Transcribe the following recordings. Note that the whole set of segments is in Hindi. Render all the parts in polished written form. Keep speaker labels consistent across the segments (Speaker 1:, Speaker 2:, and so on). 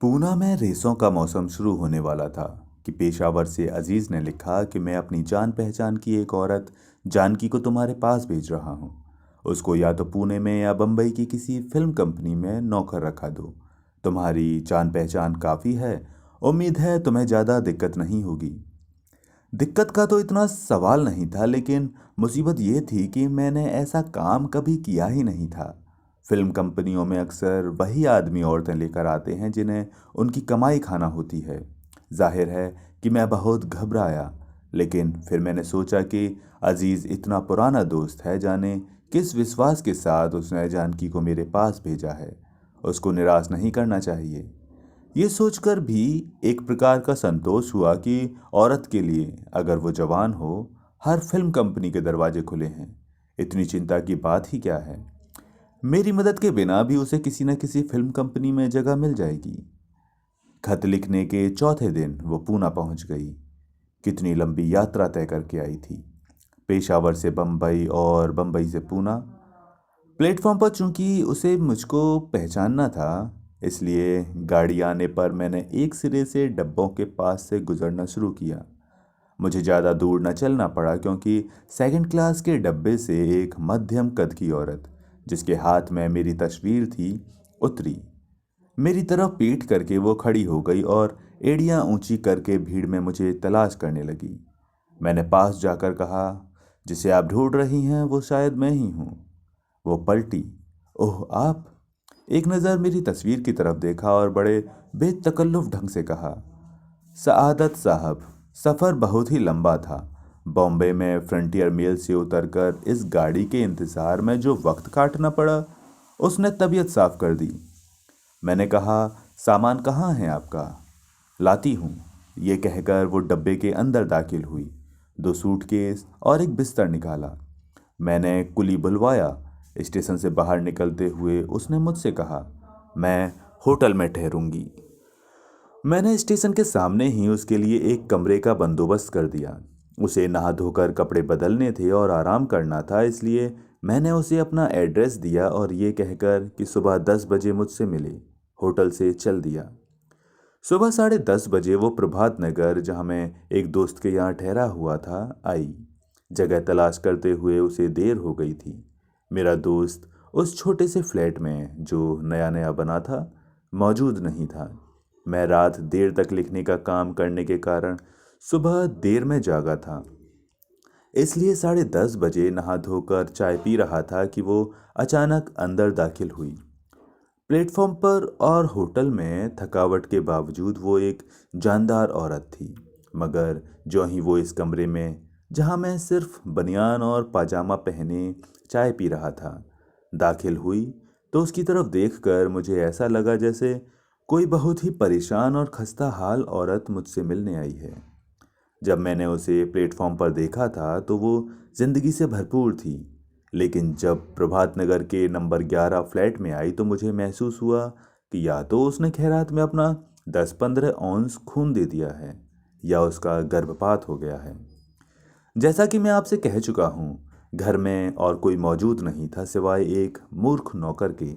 Speaker 1: पूना में रेसों का मौसम शुरू होने वाला था कि पेशावर से अजीज ने लिखा कि मैं अपनी जान पहचान की एक औरत जानकी को तुम्हारे पास भेज रहा हूँ। उसको या तो पुणे में या बम्बई की किसी फिल्म कंपनी में नौकर रखा दो। तुम्हारी जान पहचान काफ़ी है। उम्मीद है तुम्हें ज़्यादा दिक्कत नहीं होगी। दिक्कत का तो इतना सवाल नहीं था, लेकिन मुसीबत ये थी कि मैंने ऐसा काम कभी किया ही नहीं था। फिल्म कंपनियों में अक्सर वही आदमी औरतें लेकर आते हैं जिन्हें उनकी कमाई खाना होती है। जाहिर है कि मैं बहुत घबराया, लेकिन फिर मैंने सोचा कि अजीज़ इतना पुराना दोस्त है, जाने किस विश्वास के साथ उसने जानकी को मेरे पास भेजा है। उसको निराश नहीं करना चाहिए। ये सोचकर भी एक प्रकार का संतोष हुआ कि औरत के लिए, अगर वो जवान हो, हर फिल्म कंपनी के दरवाजे खुले हैं। इतनी चिंता की बात ही क्या है। मेरी मदद के बिना भी उसे किसी न किसी फिल्म कंपनी में जगह मिल जाएगी। खत लिखने के चौथे दिन वो पूना पहुंच गई। कितनी लंबी यात्रा तय करके आई थी। पेशावर से बम्बई और बम्बई से पूना। प्लेटफॉर्म पर चूंकि उसे मुझको पहचानना था, इसलिए गाड़ी आने पर मैंने एक सिरे से डब्बों के पास से गुजरना शुरू किया। मुझे ज़्यादा दूर न चलना पड़ा, क्योंकि सेकंड क्लास के डब्बे से एक मध्यम कद की औरत, जिसके हाथ में मेरी तस्वीर थी, उतरी। मेरी तरफ पीठ करके वो खड़ी हो गई और एड़ियां ऊंची करके भीड़ में मुझे तलाश करने लगी। मैंने पास जाकर कहा, जिसे आप ढूंढ रही हैं वो शायद मैं ही हूँ। वो पलटी। ओह, आप? एक नज़र मेरी तस्वीर की तरफ देखा और बड़े बेतकल्लुफ ढंग से कहा, सआदत साहब, सफ़र बहुत ही लंबा था। बॉम्बे में फ्रंटियर मेल से उतरकर इस गाड़ी के इंतज़ार में जो वक्त काटना पड़ा, उसने तबीयत साफ कर दी। मैंने कहा, सामान कहाँ है आपका? लाती हूँ। ये कहकर वो डब्बे के अंदर दाखिल हुई। दो सूटकेस और एक बिस्तर निकाला। मैंने कुली बुलवाया। स्टेशन से बाहर निकलते हुए उसने मुझसे कहा, मैं होटल में ठहरूंगी। मैंने स्टेशन के सामने ही उसके लिए एक कमरे का बंदोबस्त कर दिया। उसे नहा धोकर कपड़े बदलने थे और आराम करना था, इसलिए मैंने उसे अपना एड्रेस दिया और ये कहकर कि सुबह 10 बजे मुझसे मिले, होटल से चल दिया। सुबह 10:30 बजे वो प्रभात नगर, जहाँ मैं एक दोस्त के यहाँ ठहरा हुआ था, आई। जगह तलाश करते हुए उसे देर हो गई थी। मेरा दोस्त उस छोटे से फ्लैट में, जो नया नया बना था, मौजूद नहीं था। मैं रात देर तक लिखने का काम करने के कारण सुबह देर में जागा था, इसलिए 10:30 बजे नहा धोकर चाय पी रहा था कि वो अचानक अंदर दाखिल हुई। प्लेटफॉर्म पर और होटल में थकावट के बावजूद वो एक जानदार औरत थी। मगर जो ही वो इस कमरे में, जहां मैं सिर्फ बनियान और पाजामा पहने चाय पी रहा था, दाखिल हुई, तो उसकी तरफ देखकर मुझे ऐसा लगा जैसे कोई बहुत ही परेशान और खस्ता हाल औरत मुझसे मिलने आई है। जब मैंने उसे प्लेटफॉर्म पर देखा था तो वो जिंदगी से भरपूर थी, लेकिन जब प्रभात नगर के नंबर 11 फ्लैट में आई तो मुझे महसूस हुआ कि या तो उसने खैरात में अपना 10-15 औंस खून दे दिया है, या उसका गर्भपात हो गया है। जैसा कि मैं आपसे कह चुका हूँ, घर में और कोई मौजूद नहीं था सिवाय एक मूर्ख नौकर के।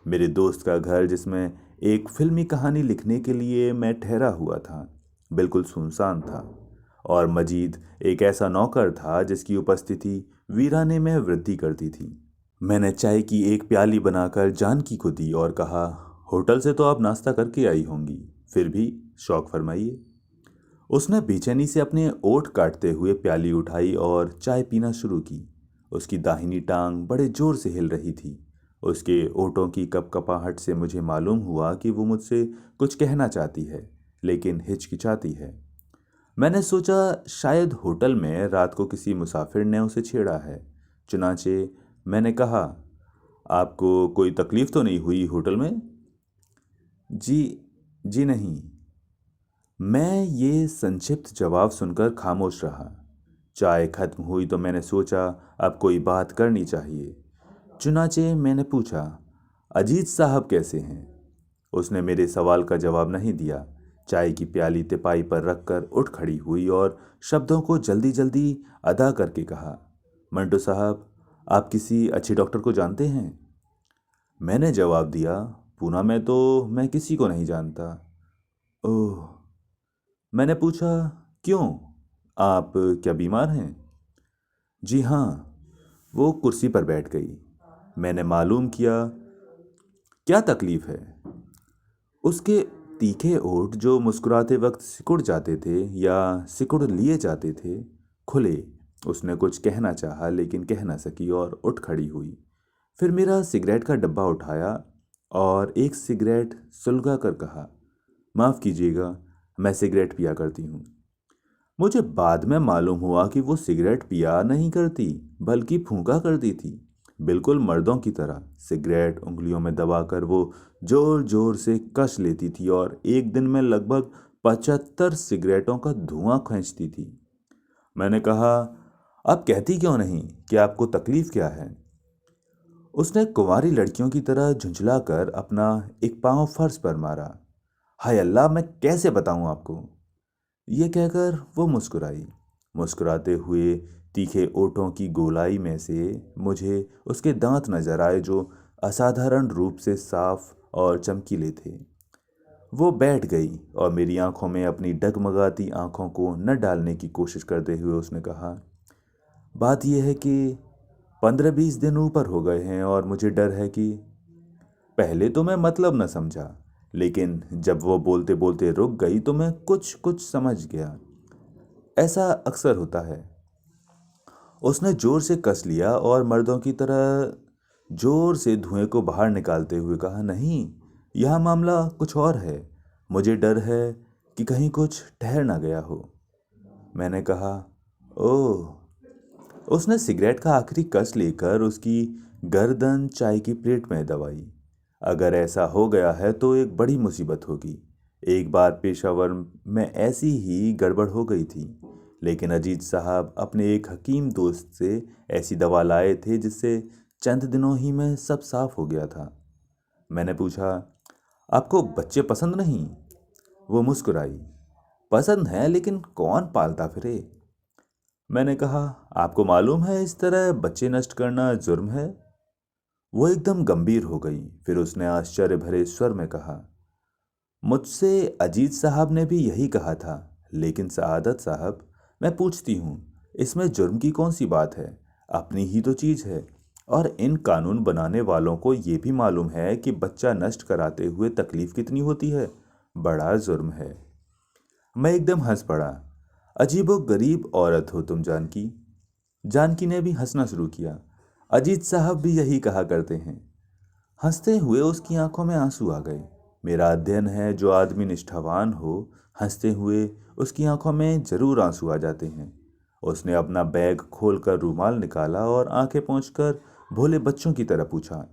Speaker 1: मेरे दोस्त का घर, जिसमें एक फिल्मी कहानी लिखने के लिए मैं ठहरा हुआ था, बिल्कुल सुनसान था। और मजीद एक ऐसा नौकर था जिसकी उपस्थिति वीराने में वृद्धि करती थी। मैंने चाय की एक प्याली बनाकर जानकी को दी और कहा, होटल से तो आप नाश्ता करके आई होंगी, फिर भी शौक फरमाइए। उसने बेचैनी से अपने ओठ काटते हुए प्याली उठाई और चाय पीना शुरू की। उसकी दाहिनी टांग बड़े जोर से हिल रही थी। उसके ओठों की कपकपाहट से मुझे मालूम हुआ कि वो मुझसे कुछ कहना चाहती है, लेकिन हिचकिचाती है। मैंने सोचा शायद होटल में रात को किसी मुसाफिर ने उसे छेड़ा है। चुनाचे मैंने कहा, आपको कोई तकलीफ तो नहीं हुई होटल में? जी, जी नहीं। मैं ये संक्षिप्त जवाब सुनकर खामोश रहा। चाय खत्म हुई तो मैंने सोचा अब कोई बात करनी चाहिए। चुनाचे मैंने पूछा, अजीत साहब कैसे हैं? उसने मेरे सवाल का जवाब नहीं दिया। चाय की प्याली तिपाई पर रखकर उठ खड़ी हुई और शब्दों को जल्दी जल्दी अदा करके कहा, मंटू साहब, आप किसी अच्छे डॉक्टर को जानते हैं? मैंने जवाब दिया, पूना में तो मैं किसी को नहीं जानता। ओह। मैंने पूछा, क्यों? आप क्या बीमार हैं? जी हाँ। वो कुर्सी पर बैठ गई। मैंने मालूम किया, क्या तकलीफ है? उसके तीखे ओठ जो मुस्कुराते वक्त सिकुड़ जाते थे या सिकुड़ लिए जाते थे, खुले। उसने कुछ कहना चाहा लेकिन कह ना सकी और उठ खड़ी हुई। फिर मेरा सिगरेट का डब्बा उठाया और एक सिगरेट सुलगा कर कहा, माफ़ कीजिएगा, मैं सिगरेट पिया करती हूँ। मुझे बाद में मालूम हुआ कि वो सिगरेट पिया नहीं करती, बल्कि फूंका करती थी। बिल्कुल मर्दों की तरह सिगरेट उंगलियों में दबाकर वो जोर जोर से कस लेती थी और एक दिन में लगभग 75 सिगरेटों का धुआं खींचती थी। मैंने कहा, आप कहती क्यों नहीं कि आपको तकलीफ क्या है? उसने कुंवारी लड़कियों की तरह झुंझलाकर अपना एक पांव फर्श पर मारा। हाय अल्लाह, मैं कैसे बताऊं आपको? ये कहकर वो मुस्कुराई। मुस्कुराते हुए तीखे ओठों की गोलाई में से मुझे उसके दांत नजर आए जो असाधारण रूप से साफ और चमकीले थे। वो बैठ गई और मेरी आंखों में अपनी डगमगाती आंखों को न डालने की कोशिश करते हुए उसने कहा, बात यह है कि 15-20 दिन ऊपर हो गए हैं और मुझे डर है कि। पहले तो मैं मतलब न समझा, लेकिन जब वो बोलते बोलते रुक गई तो मैं कुछ कुछ समझ गया। ऐसा अक्सर होता है। उसने जोर से कस लिया और मर्दों की तरह जोर से धुएं को बाहर निकालते हुए कहा, नहीं, यह मामला कुछ और है। मुझे डर है कि कहीं कुछ ठहर ना गया हो। मैंने कहा, ओह। उसने सिगरेट का आखिरी कस लेकर उसकी गर्दन चाय की प्लेट में दबाई। अगर ऐसा हो गया है तो एक बड़ी मुसीबत होगी। एक बार पेशावर में ऐसी ही गड़बड़ हो गई थी, लेकिन अजीत साहब अपने एक हकीम दोस्त से ऐसी दवा लाए थे जिससे चंद दिनों ही में सब साफ हो गया था। मैंने पूछा, आपको बच्चे पसंद नहीं? वो मुस्कुराई, पसंद है लेकिन कौन पालता फिरे। मैंने कहा, आपको मालूम है इस तरह बच्चे नष्ट करना जुर्म है? वो एकदम गंभीर हो गई। फिर उसने आश्चर्य भरे स्वर में कहा, मुझसे अजीत साहब ने भी यही कहा था, लेकिन सआदत साहब, मैं पूछती हूँ, इसमें जुर्म की कौन सी बात है? अपनी ही तो चीज है। और इन कानून बनाने वालों को ये भी मालूम है कि बच्चा नष्ट कराते हुए तकलीफ कितनी होती है। बड़ा जुर्म है। मैं एकदम हंस पड़ा। अजीबो गरीब औरत हो तुम जानकी। जानकी ने भी हंसना शुरू किया। अजीत साहब भी यही कहा करते हैं। हंसते हुए उसकी आंखों में आंसू आ गए। मेरा अध्ययन है, जो आदमी निष्ठावान हो, हंसते हुए उसकी आंखों में जरूर आंसू आ जाते हैं। उसने अपना बैग खोलकर रूमाल निकाला और आंखें पोंछकर भोले बच्चों की तरह पूछा,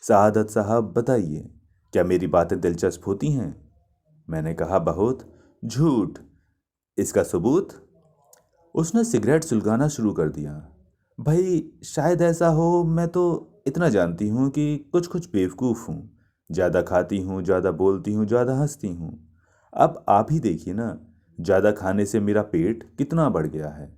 Speaker 1: सआदत साहब बताइए, क्या मेरी बातें दिलचस्प होती हैं? मैंने कहा, बहुत। झूठ। इसका सबूत? उसने सिगरेट सुलगाना शुरू कर दिया। भाई शायद ऐसा हो, मैं तो इतना जानती हूँ कि कुछ कुछ बेवकूफ़ हूँ। ज़्यादा खाती हूँ, ज़्यादा बोलती हूँ, ज़्यादा हंसती हूँ। अब आप ही देखिए ना, ज़्यादा खाने से मेरा पेट कितना बढ़ गया है।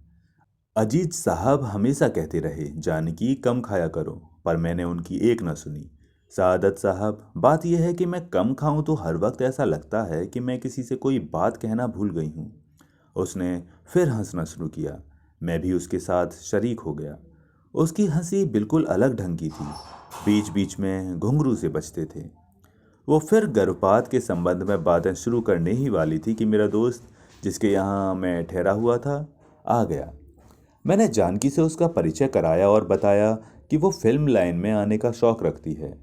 Speaker 1: अजीत साहब हमेशा कहते रहे, जानकी कम खाया करो, पर मैंने उनकी एक न सुनी। सादत साहब, बात यह है कि मैं कम खाऊं तो हर वक्त ऐसा लगता है कि मैं किसी से कोई बात कहना भूल गई हूँ। उसने फिर हंसना शुरू किया। मैं भी उसके साथ शरीक हो गया। उसकी हंसी बिल्कुल अलग ढंग की थी, बीच बीच में घुंघरू से बजते थे। वो फिर गर्भपात के संबंध में बातें शुरू करने ही वाली थी कि मेरा दोस्त, जिसके यहाँ मैं ठहरा हुआ था, आ गया। मैंने जानकी से उसका परिचय कराया और बताया कि वो फिल्म लाइन में आने का शौक रखती है।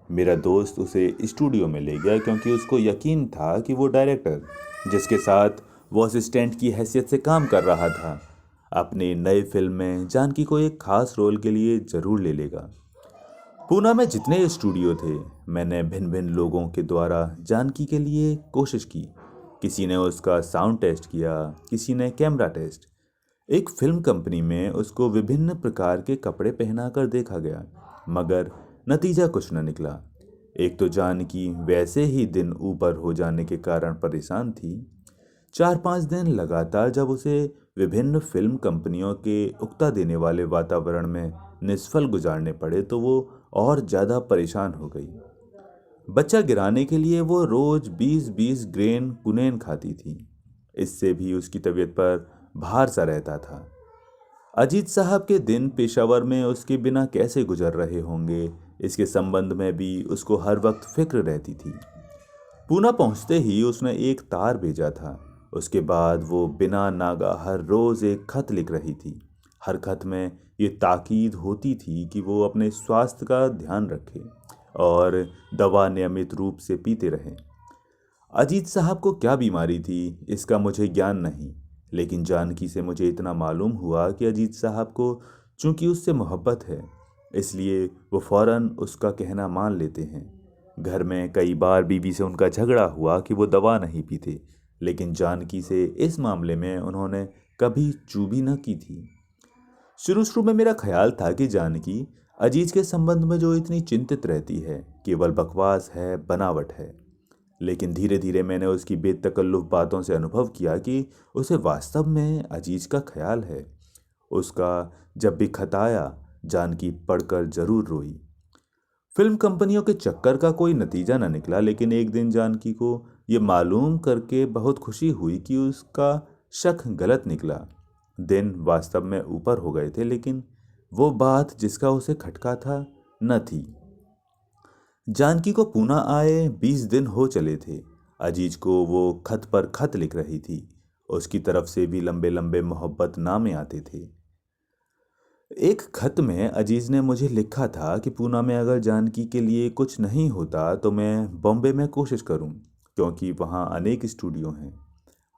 Speaker 1: मेरा दोस्त उसे स्टूडियो में ले गया क्योंकि उसको यकीन था कि वो डायरेक्टर, जिसके साथ वो असिस्टेंट की हैसियत से काम कर रहा था, अपनी नई फिल्म में जानकी को एक खास रोल के लिए जरूर ले लेगा। पूना में जितने स्टूडियो थे, मैंने भिन्न भिन्न लोगों के द्वारा जानकी के लिए कोशिश की। किसी ने उसका साउंड टेस्ट किया, किसी ने कैमरा टेस्ट। एक फिल्म कंपनी में उसको विभिन्न प्रकार के कपड़े पहनाकर देखा गया, मगर नतीजा कुछ न निकला। एक तो जानकी वैसे ही दिन ऊपर हो जाने के कारण परेशान थी। 4-5 दिन लगातार जब उसे विभिन्न फिल्म कंपनियों के उकता देने वाले वातावरण में निष्फल गुजारने पड़े तो वो और ज़्यादा परेशान हो गई। बच्चा गिराने के लिए वो रोज 20-20 ग्रेन कुनेन खाती थी। इससे भी उसकी तबीयत पर भार सा रहता था। अजीत साहब के दिन पेशावर में उसके बिना कैसे गुजर रहे होंगे, इसके संबंध में भी उसको हर वक्त फिक्र रहती थी। पूना पहुंचते ही उसने एक तार भेजा था। उसके बाद वो बिना नागा हर रोज एक खत लिख रही थी। हर खत में ये ताकीद होती थी कि वो अपने स्वास्थ्य का ध्यान रखे और दवा नियमित रूप से पीते रहें। अजीत साहब को क्या बीमारी थी, इसका मुझे ज्ञान नहीं, लेकिन जानकी से मुझे इतना मालूम हुआ कि अजीत साहब को चूंकि उससे मोहब्बत है, इसलिए वो फौरन उसका कहना मान लेते हैं। घर में कई बार बीवी से उनका झगड़ा हुआ कि वो दवा नहीं पीते, लेकिन जानकी से इस मामले में उन्होंने कभी चूभी न की थी। शुरू शुरू में मेरा ख्याल था कि जानकी अजीज के संबंध में जो इतनी चिंतित रहती है, केवल बकवास है, बनावट है। लेकिन धीरे धीरे मैंने उसकी बेतकल्लुफ बातों से अनुभव किया कि उसे वास्तव में अजीज का ख्याल है। उसका जब भी खत आया, जानकी पढ़कर जरूर रोई। फिल्म कंपनियों के चक्कर का कोई नतीजा न निकला, लेकिन एक दिन जानकी को ये मालूम करके बहुत खुशी हुई कि उसका शक गलत निकला। दिन वास्तव में ऊपर हो गए थे, लेकिन वो बात जिसका उसे खटका था न थी। जानकी को पूना आए 20 दिन हो चले थे। अजीज को वो खत पर खत लिख रही थी। उसकी तरफ से भी लंबे लंबे मोहब्बत नामे आते थे। एक खत में अजीज ने मुझे लिखा था कि पूना में अगर जानकी के लिए कुछ नहीं होता तो मैं बॉम्बे में कोशिश करूं, क्योंकि वहां अनेक स्टूडियो हैं।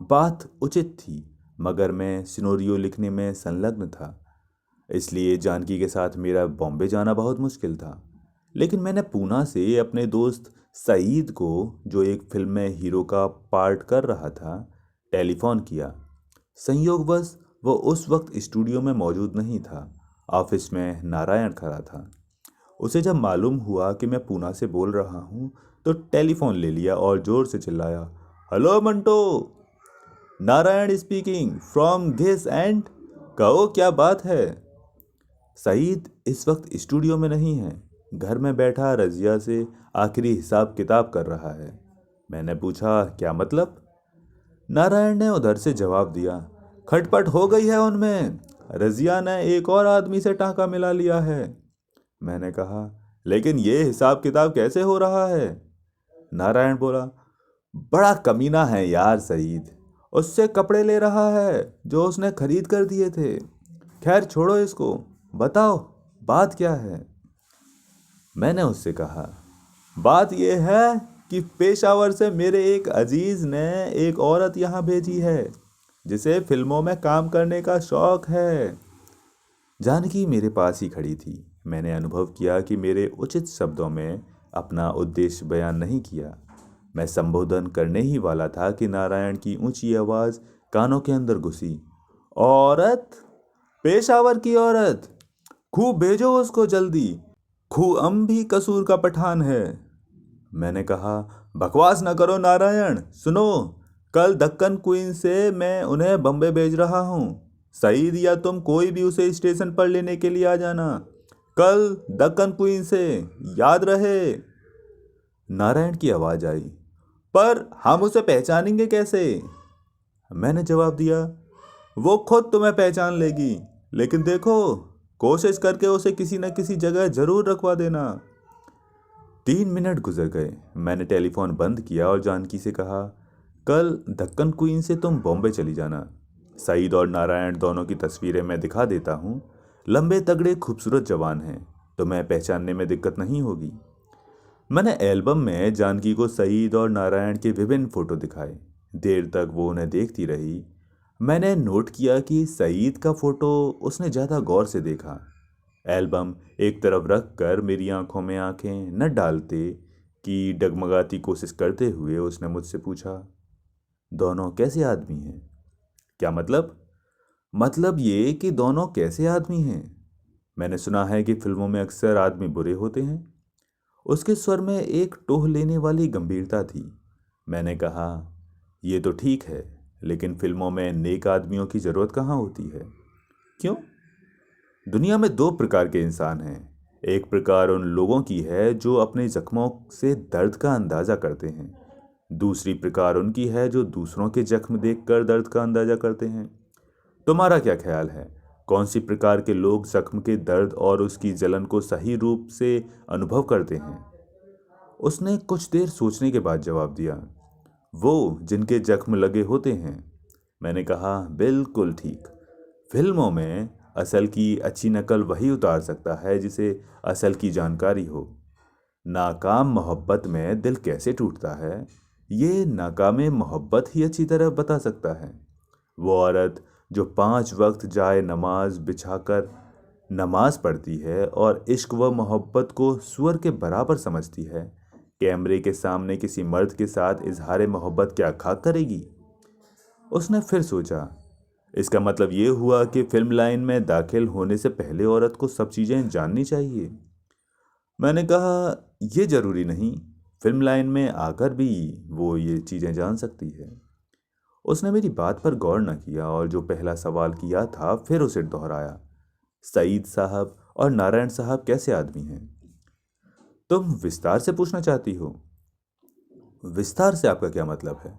Speaker 1: बात उचित थी, मगर मैं सिनेरियो लिखने में संलग्न था, इसलिए जानकी के साथ मेरा बॉम्बे जाना बहुत मुश्किल था। लेकिन मैंने पूना से अपने दोस्त सईद को, जो एक फिल्म में हीरो का पार्ट कर रहा था, टेलीफोन किया। संयोगवश वो उस वक्त स्टूडियो में मौजूद नहीं था। ऑफिस में नारायण खड़ा था। उसे जब मालूम हुआ कि मैं पूना से बोल रहा हूँ, तो टेलीफोन ले लिया और जोर से चिल्लाया, hello Manto, Narayan speaking from this and. कहो क्या बात है। सईद इस वक्त स्टूडियो में नहीं है, घर में बैठा रजिया से आखिरी हिसाब किताब कर रहा है। मैंने पूछा, क्या मतलब? नारायण ने उधर से जवाब दिया, खटपट हो गई है उनमें, रजिया ने एक और आदमी से टांका मिला लिया है। मैंने कहा, लेकिन ये हिसाब किताब कैसे हो रहा है? नारायण बोला, बड़ा कमीना है यार सईद, उससे कपड़े ले रहा है जो उसने खरीद कर दिए थे। खैर छोड़ो इसको, बताओ बात क्या है। मैंने उससे कहा, बात यह है कि पेशावर से मेरे एक अजीज ने एक औरत यहाँ भेजी है जिसे फिल्मों में काम करने का शौक है। जानकी मेरे पास ही खड़ी थी। मैंने अनुभव किया कि मेरे उचित शब्दों में अपना उद्देश्य बयान नहीं किया। मैं संबोधन करने ही वाला था कि नारायण की ऊंची आवाज कानों के अंदर घुसी, औरत, पेशावर की औरत, खूब भेजो उसको जल्दी, खूअम भी कसूर का पठान है। मैंने कहा, बकवास ना करो नारायण, सुनो, कल दक्कन क्वीन से मैं उन्हें बम्बे भेज रहा हूँ। सईद या तुम कोई भी उसे स्टेशन पर लेने के लिए आ जाना, कल दक्कन क्वीन से, याद रहे। नारायण की आवाज आई, पर हम उसे पहचानेंगे कैसे? मैंने जवाब दिया, वो खुद तुम्हें पहचान लेगी, लेकिन देखो, कोशिश करके उसे किसी न किसी जगह जरूर रखवा देना। 3 मिनट गुजर गए। मैंने टेलीफोन बंद किया और जानकी से कहा, कल दक्कन क्वीन से तुम बॉम्बे चली जाना। सईद और नारायण दोनों की तस्वीरें मैं दिखा देता हूँ। लंबे तगड़े खूबसूरत जवान हैं, तो मैं पहचानने में दिक्कत नहीं होगी। मैंने एल्बम में जानकी को सईद और नारायण के विभिन्न फोटो दिखाए। देर तक वो उन्हें देखती रही। मैंने नोट किया कि सईद का फोटो उसने ज़्यादा गौर से देखा। एल्बम एक तरफ रख कर मेरी आंखों में आंखें न डालते कि डगमगाती कोशिश करते हुए उसने मुझसे पूछा, दोनों कैसे आदमी हैं? क्या मतलब? मतलब ये कि दोनों कैसे आदमी हैं? मैंने सुना है कि फिल्मों में अक्सर आदमी बुरे होते हैं। उसके स्वर में एक टोह लेने वाली गंभीरता थी। मैंने कहा, ये तो ठीक है, लेकिन फिल्मों में नेक आदमियों की जरूरत कहाँ होती है? क्यों? दुनिया में 2 प्रकार के इंसान हैं, एक प्रकार उन लोगों की है जो अपने जख्मों से दर्द का अंदाज़ा करते हैं। दूसरी प्रकार उनकी है जो दूसरों के जख्म देखकर दर्द का अंदाज़ा करते हैं। तुम्हारा क्या ख्याल है, कौन सी प्रकार के लोग जख्म के दर्द और उसकी जलन को सही रूप से अनुभव करते हैं? उसने कुछ देर सोचने के बाद जवाब दिया, वो जिनके जख्म लगे होते हैं। मैंने कहा, बिल्कुल ठीक। फिल्मों में असल की अच्छी नकल वही उतार सकता है जिसे असल की जानकारी हो। नाकाम मोहब्बत में दिल कैसे टूटता है, ये नाकाम मोहब्बत ही अच्छी तरह बता सकता है। वो औरत जो 5 वक्त जाए नमाज बिछाकर नमाज पढ़ती है और इश्क व मोहब्बत को सुअर के बराबर समझती है, कैमरे के सामने किसी मर्द के साथ इजहार मोहब्बत क्या खाक करेगी? उसने फिर सोचा, इसका मतलब ये हुआ कि फिल्म लाइन में दाखिल होने से पहले औरत को सब चीज़ें जाननी चाहिए। मैंने कहा, ये जरूरी नहीं, फिल्म लाइन में आकर भी वो ये चीज़ें जान सकती है। उसने मेरी बात पर गौर न किया और जो पहला सवाल किया था फिर उसे दोहराया, सईद साहब और नारायण साहब कैसे आदमी हैं? तुम विस्तार से पूछना चाहती हो? विस्तार से आपका क्या मतलब है?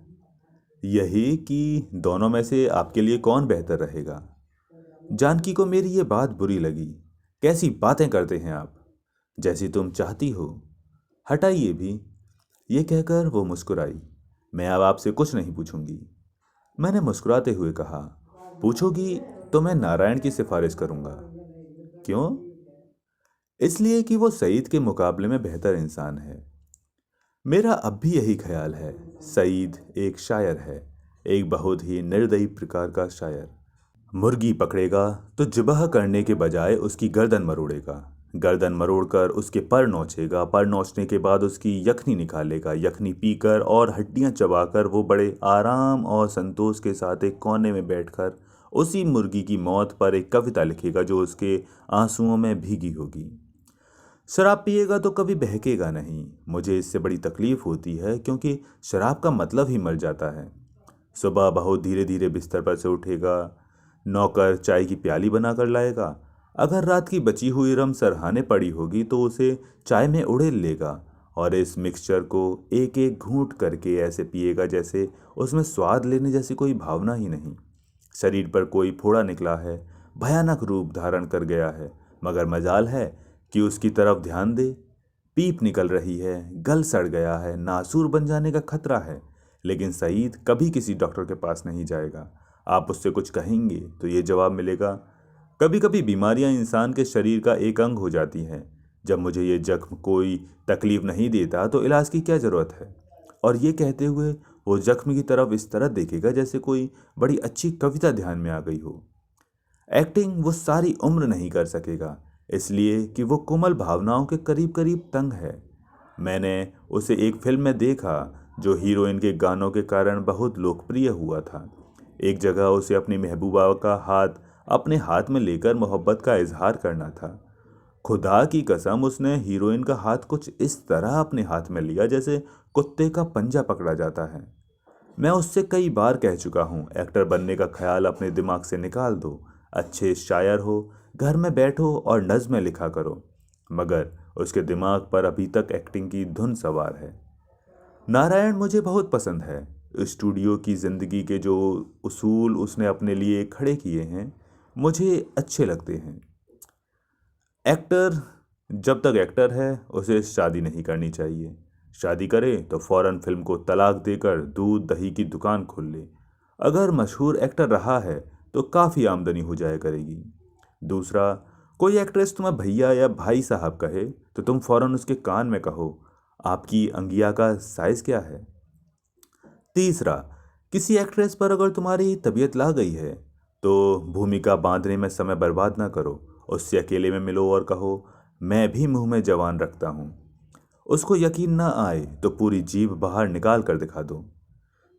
Speaker 1: यही कि दोनों में से आपके लिए कौन बेहतर रहेगा। जानकी को मेरी ये बात बुरी लगी। कैसी बातें करते हैं आप, जैसी तुम चाहती हो, हटाइए भी। ये कहकर वो मुस्कुराई। मैं अब आपसे कुछ नहीं पूछूंगी। मैंने मुस्कुराते हुए कहा, पूछोगी तो मैं नारायण की सिफारिश करूंगा। क्यों? इसलिए कि वो सईद के मुकाबले में बेहतर इंसान है। मेरा अब भी यही ख्याल है। सईद एक शायर है, एक बहुत ही निर्दयी प्रकार का शायर। मुर्गी पकड़ेगा तो जिबह करने के बजाय उसकी गर्दन मरोड़ेगा, गर्दन मरोड़कर उसके पर नोचेगा, पर नोचने के बाद उसकी यखनी निकालेगा, यखनी पीकर और हड्डियां चबाकर वो बड़े आराम और संतोष के साथ एक कोने में बैठकर उसी मुर्गी की मौत पर एक कविता लिखेगा जो उसके आंसुओं में भीगी होगी। शराब पिएगा तो कभी बहकेगा नहीं। मुझे इससे बड़ी तकलीफ होती है क्योंकि शराब का मतलब ही मर जाता है। सुबह बहुत धीरे धीरे बिस्तर पर से उठेगा, नौकर चाय की प्याली बनाकर लाएगा। अगर रात की बची हुई रम सरहाने पड़ी होगी तो उसे चाय में उड़ेल लेगा और इस मिक्सचर को एक एक घूंट करके ऐसे पिएगा जैसे उसमें स्वाद लेने जैसी कोई भावना ही नहीं। शरीर पर कोई फोड़ा निकला है, भयानक रूप धारण कर गया है, मगर मजाल है कि उसकी तरफ ध्यान दे। पीप निकल रही है, गल सड़ गया है, नासूर बन जाने का खतरा है। लेकिन सईद कभी किसी डॉक्टर के पास नहीं जाएगा। आप उससे कुछ कहेंगे तो ये जवाब मिलेगा, कभी कभी बीमारियां इंसान के शरीर का एक अंग हो जाती हैं। जब मुझे ये जख्म कोई तकलीफ नहीं देता तो इलाज की क्या ज़रूरत है? और ये कहते हुए वो जख्म की तरफ इस तरह देखेगा जैसे कोई बड़ी अच्छी कविता ध्यान में आ गई हो। एक्टिंग वो सारी उम्र नहीं कर सकेगा, इसलिए कि वो कोमल भावनाओं के करीब करीब तंग है। मैंने उसे एक फिल्म में देखा जो हीरोइन के गानों के कारण बहुत लोकप्रिय हुआ था। एक जगह उसे अपनी महबूबा का हाथ अपने हाथ में लेकर मोहब्बत का इजहार करना था। खुदा की कसम, उसने हीरोइन का हाथ कुछ इस तरह अपने हाथ में लिया जैसे कुत्ते का पंजा पकड़ा जाता है। मैं उससे कई बार कह चुका हूँ, एक्टर बनने का ख्याल अपने दिमाग से निकाल दो, अच्छे शायर हो, घर में बैठो और नज़्में लिखा करो। मगर उसके दिमाग पर अभी तक एक्टिंग की धुन सवार है। नारायण मुझे बहुत पसंद है। स्टूडियो की ज़िंदगी के जो उसूल उसने अपने लिए खड़े किए हैं मुझे अच्छे लगते हैं। एक्टर जब तक एक्टर है उसे शादी नहीं करनी चाहिए। शादी करे तो फौरन फिल्म को तलाक देकर दूध दही की दुकान खोल ले। अगर मशहूर एक्टर रहा है तो काफ़ी आमदनी हो जाया करेगी। दूसरा, कोई एक्ट्रेस तुम्हें भैया या भाई साहब कहे तो तुम फौरन उसके कान में कहो, आपकी अंगिया का साइज क्या है? तीसरा, किसी एक्ट्रेस पर अगर तुम्हारी तबीयत ला गई है तो भूमिका बांधने में समय बर्बाद ना करो। उससे अकेले में मिलो और कहो, मैं भी मुंह में जवान रखता हूँ। उसको यकीन ना आए तो पूरी जीभ बाहर निकाल कर दिखा दो।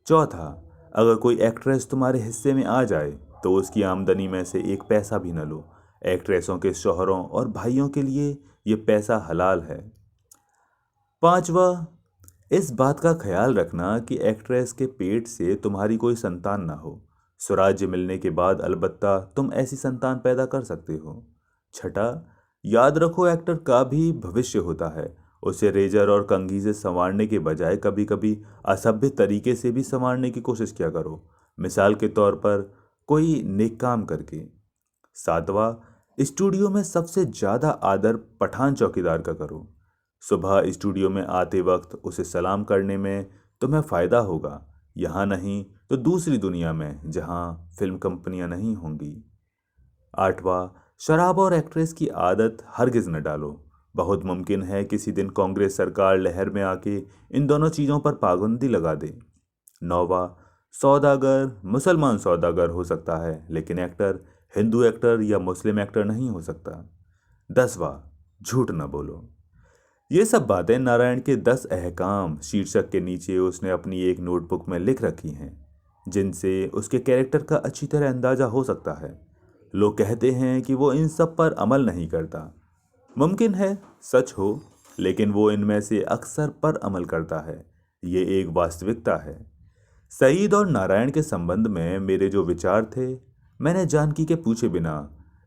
Speaker 1: चौथा, अगर कोई एक्ट्रेस तुम्हारे हिस्से में आ जाए तो उसकी आमदनी में से एक पैसा भी न लो। एक्ट्रेसों के शौहरों और भाइयों के लिए ये पैसा हलाल है। पांचवा, इस बात का ख्याल रखना कि एक्ट्रेस के पेट से तुम्हारी कोई संतान ना हो। स्वराज्य मिलने के बाद अलबत्ता तुम ऐसी संतान पैदा कर सकते हो। छठा, याद रखो, एक्टर का भी भविष्य होता है। उसे रेजर और कंघी से संवारने के बजाय कभी कभी असभ्य तरीके से भी संवारने की कोशिश किया करो। मिसाल के तौर पर कोई नेक काम करके। सातवां, स्टूडियो में सबसे ज्यादा आदर पठान चौकीदार का करो। सुबह स्टूडियो में आते वक्त उसे सलाम करने में तुम्हें फायदा होगा। यहाँ नहीं तो दूसरी दुनिया में जहाँ फिल्म कंपनियां नहीं होंगी। आठवां, शराब और एक्ट्रेस की आदत हरगिज न डालो। बहुत मुमकिन है किसी दिन कांग्रेस सरकार लहर में आके इन दोनों चीज़ों पर पाबंदी लगा दे। नौवां, सौदागर मुसलमान सौदागर हो सकता है लेकिन एक्टर हिंदू एक्टर या मुस्लिम एक्टर नहीं हो सकता। 10वां, झूठ न बोलो। ये सब बातें नारायण के 10 अहकाम शीर्षक के नीचे उसने अपनी एक नोटबुक में लिख रखी हैं, जिनसे उसके कैरेक्टर का अच्छी तरह अंदाजा हो सकता है। लोग कहते हैं कि वो इन सब पर अमल नहीं करता। मुमकिन है सच हो, लेकिन वो इनमें से अक्सर पर अमल करता है। ये एक वास्तविकता है। सईद और नारायण के संबंध में मेरे जो विचार थे, मैंने जानकी के पूछे बिना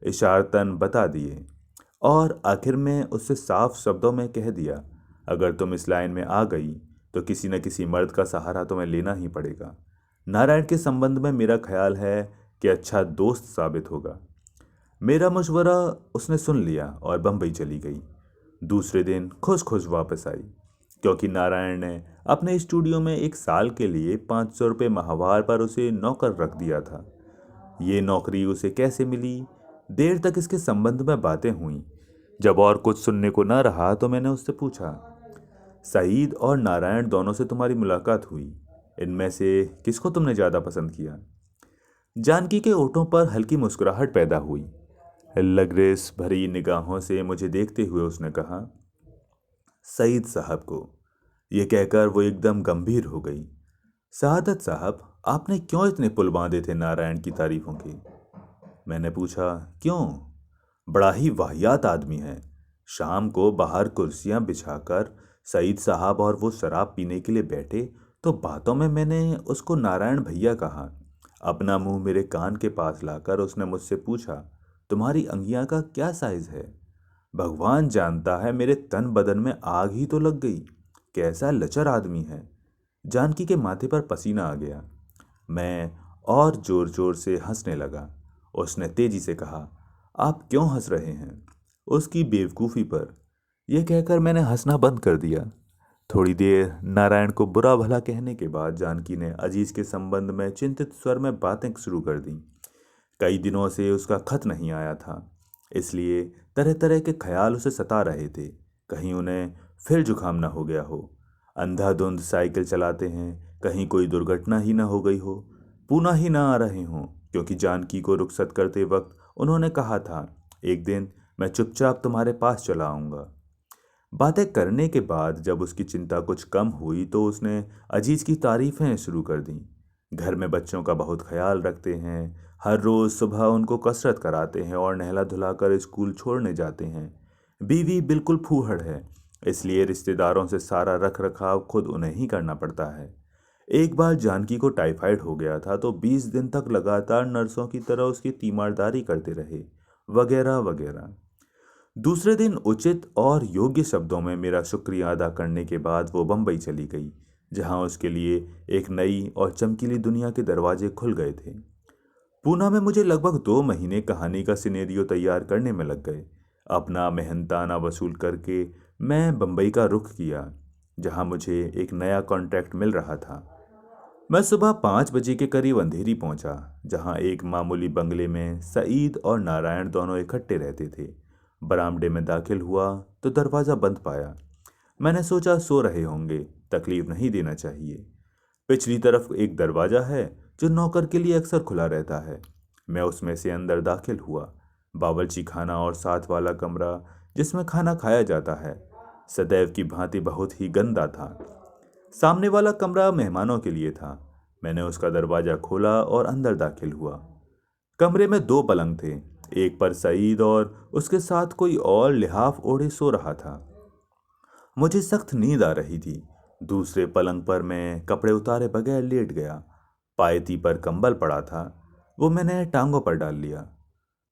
Speaker 1: इशारतन बता दिए और आखिर में उससे साफ शब्दों में कह दिया, अगर तुम इस लाइन में आ गई तो किसी न किसी मर्द का सहारा तुम्हें लेना ही पड़ेगा। नारायण के संबंध में मेरा ख्याल है कि अच्छा दोस्त साबित होगा। मेरा मशवरा उसने सुन लिया और बम्बई चली गई। दूसरे दिन खुश खुश वापस आई, क्योंकि नारायण ने अपने स्टूडियो में 1 साल के लिए 500 रुपये माहवार पर उसे नौकर रख दिया था। ये नौकरी उसे कैसे मिली, देर तक इसके संबंध में बातें हुई। जब और कुछ सुनने को न रहा तो मैंने उससे पूछा, सईद और नारायण दोनों से तुम्हारी मुलाकात हुई, इनमें से किसको तुमने ज़्यादा पसंद किया? जानकी के ओठों पर हल्की मुस्कुराहट पैदा हुई। लग्रेस भरी निगाहों से मुझे देखते हुए उसने कहा, सईद साहब को। यह कहकर वो एकदम गंभीर हो गई। सआदत साहब, आपने क्यों इतने पुल बांधे थे नारायण की तारीफों के? मैंने पूछा, क्यों? बड़ा ही वाहियात आदमी है। शाम को बाहर कुर्सियां बिछाकर सईद साहब और वो शराब पीने के लिए बैठे तो बातों में मैंने उसको नारायण भैया कहा। अपना मुंह मेरे कान के पास लाकर उसने मुझसे पूछा, तुम्हारी अंगियां का क्या साइज है? भगवान जानता है, मेरे तन बदन में आग ही तो लग गई। कैसा लचर आदमी है। जानकी के माथे पर पसीना आ गया। मैं और जोर जोर से हंसने लगा। उसने तेजी से कहा, आप क्यों हंस रहे हैं? उसकी बेवकूफ़ी पर। यह कहकर मैंने हंसना बंद कर दिया। थोड़ी देर नारायण को बुरा भला कहने के बाद जानकी ने अजीज के संबंध में चिंतित स्वर में बातें शुरू कर दी। कई दिनों से उसका खत नहीं आया था, इसलिए तरह तरह के ख्याल उसे सता रहे थे। कहीं उन्हें फिर जुकाम ना हो गया हो, अंधाधुंध साइकिल चलाते हैं, कहीं कोई दुर्घटना ही ना हो गई हो, पूना ही ना आ रहे हों, क्योंकि जानकी को रुखसत करते वक्त उन्होंने कहा था, एक दिन मैं चुपचाप तुम्हारे पास चला आऊँगा। बातें करने के बाद जब उसकी चिंता कुछ कम हुई तो उसने अजीज की तारीफें शुरू कर दी। घर में बच्चों का बहुत ख्याल रखते हैं, हर रोज़ सुबह उनको कसरत कराते हैं और नहला धुलाकर स्कूल छोड़ने जाते हैं। बीवी बिल्कुल फूहड़ है, इसलिए रिश्तेदारों से सारा रख रखाव खुद उन्हें ही करना पड़ता है। एक बार जानकी को टाइफाइड हो गया था तो 20 दिन तक लगातार नर्सों की तरह उसकी तीमारदारी करते रहे, वगैरह वगैरह। दूसरे दिन उचित और योग्य शब्दों में मेरा शुक्रिया अदा करने के बाद वो बम्बई चली गई, जहां उसके लिए एक नई और चमकीली दुनिया के दरवाजे खुल गए थे। पूना में मुझे लगभग 2 महीने कहानी का सिनेरियो तैयार करने में लग गए। अपना मेहनताना वसूल करके मैं बम्बई का रुख किया, जहां मुझे एक नया कॉन्ट्रैक्ट मिल रहा था। मैं सुबह 5 बजे के करीब अंधेरी पहुंचा, जहां एक मामूली बंगले में सईद और नारायण दोनों इकट्ठे रहते थे। बरामदे में दाखिल हुआ तो दरवाज़ा बंद पाया। मैंने सोचा सो रहे होंगे, तकलीफ नहीं देना चाहिए। पिछली तरफ एक दरवाज़ा है जो नौकर के लिए अक्सर खुला रहता है। मैं उसमें से अंदर दाखिल हुआ। बावर्ची खाना और साथ वाला कमरा जिसमें खाना खाया जाता है, सदैव की भांति बहुत ही गंदा था। सामने वाला कमरा मेहमानों के लिए था। मैंने उसका दरवाज़ा खोला और अंदर दाखिल हुआ। कमरे में 2 पलंग थे। एक पर सईद और उसके साथ कोई और लिहाफ ओढ़े सो रहा था। मुझे सख्त नींद आ रही थी। दूसरे पलंग पर मैं कपड़े उतारे बगैर लेट गया। पायती पर कंबल पड़ा था, वो मैंने टांगों पर डाल लिया।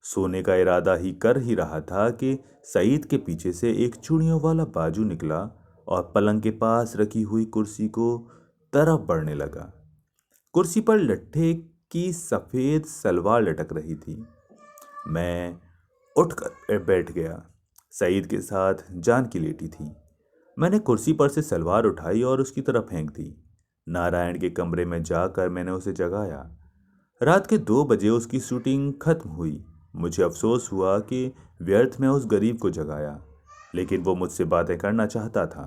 Speaker 1: सोने का इरादा ही कर ही रहा था कि सईद के पीछे से एक चूड़ियों वाला बाजू निकला और पलंग के पास रखी हुई कुर्सी को तरफ बढ़ने लगा। कुर्सी पर लट्ठे की सफेद सलवार लटक रही थी। मैं उठकर बैठ गया। सईद के साथ जानकी लेटी थी। मैंने कुर्सी पर से सलवार उठाई और उसकी तरफ फेंक दी। नारायण के कमरे में जाकर मैंने उसे जगाया। रात के 2 बजे उसकी शूटिंग खत्म हुई। मुझे अफसोस हुआ कि व्यर्थ में उस गरीब को जगाया, लेकिन वो मुझसे बातें करना चाहता था,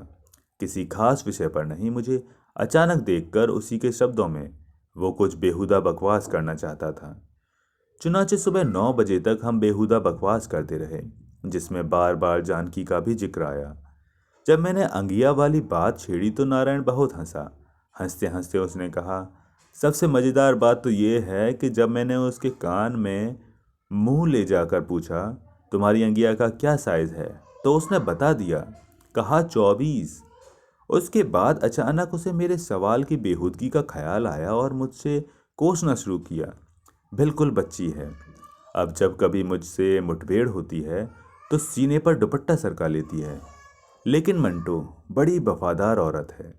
Speaker 1: किसी खास विषय पर नहीं। मुझे अचानक देखकर उसी के शब्दों में वो कुछ बेहुदा बकवास करना चाहता था। चुनाचे सुबह 9 बजे तक हम बेहुदा बकवास करते रहे, जिसमें बार बार जानकी का भी जिक्र आया। जब मैंने अंगिया वाली बात छेड़ी तो नारायण बहुत हंसा। हंसते हंसते उसने कहा, सबसे मज़ेदार बात तो ये है कि जब मैंने उसके कान में मुंह ले जाकर पूछा, तुम्हारी अंगिया का क्या साइज है, तो उसने बता दिया, कहा 24। उसके बाद अचानक उसे मेरे सवाल की बेहूदगी का ख्याल आया और मुझसे कोसना शुरू किया। बिल्कुल बच्ची है। अब जब कभी मुझसे मुठभेड़ होती है तो सीने पर दुपट्टा सरका लेती है, लेकिन मंटो बड़ी वफादार औरत है।